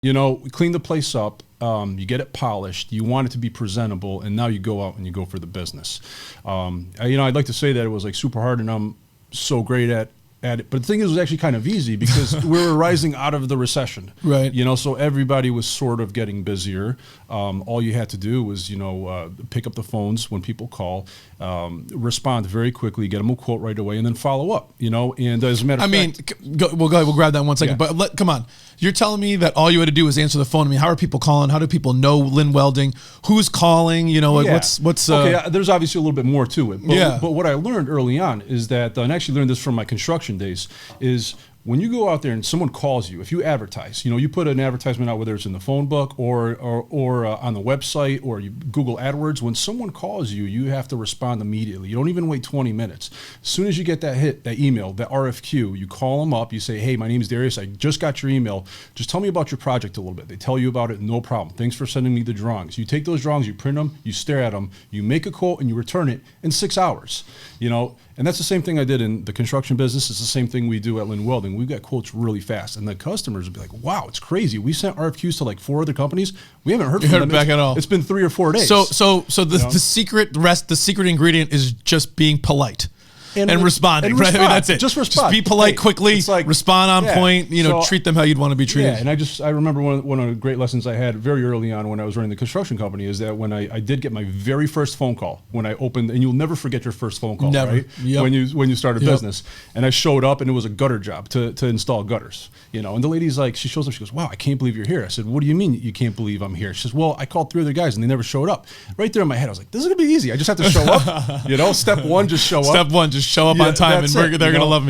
You know, clean the place up. You get it polished. You want it to be presentable, and now you go out and you go for the business. I'd like to say that it was like super hard, and I'm so great at it. But the thing is, it was actually kind of easy because we were rising out of the recession. Right. You know, so everybody was sort of getting busier. All you had to do was, pick up the phones when people call, respond very quickly, get them a quote right away, and then follow up. And as a matter of fact, we'll grab that in 1 second. Yeah. But come on, you're telling me that all you had to do was answer the phone. I mean, how are people calling? How do people know Lynn Welding? Who's calling? What's okay? There's obviously a little bit more to it. But what I learned early on is that, and I actually learned this from my construction days, is when you go out there and someone calls you, if you advertise, you put an advertisement out, whether it's in the phone book or on the website or you Google AdWords, when someone calls you, you have to respond immediately. You don't even wait 20 minutes. As soon as you get that email, that RFQ, you call them up, you say, hey, my name is Darius, I just got your email. Just tell me about your project a little bit. They tell you about it, no problem. Thanks for sending me the drawings. You take those drawings, you print them, you stare at them, you make a quote, and you return it in 6 hours. And that's the same thing I did in the construction business. It's the same thing we do at Lynn Welding. We got quotes really fast, and the customers would be like, wow, it's crazy. We sent RFQs to like 4 other companies. We haven't heard from them back at all. It's been 3 or 4 days. So the secret ingredient is just being polite. And responding, right? I mean, that's it. Just respond. Just be polite quickly, respond on point, So, treat them how you'd want to be treated. Yeah, and I remember one of the great lessons I had very early on when I was running the construction company is that when I did get my very first phone call, when I opened, and you'll never forget your first phone call, never. Right? Yep. When you start a business. And I showed up, and it was a gutter job to install gutters, and the lady's like, she shows up, she goes, wow, I can't believe you're here. I said, what do you mean you can't believe I'm here? She says, well, I called 3 other guys, and they never showed up. Right there in my head, I was like, this is going to be easy. I just have to show up. Step one, just show up. Step one, just show up on time. And they're going to love me.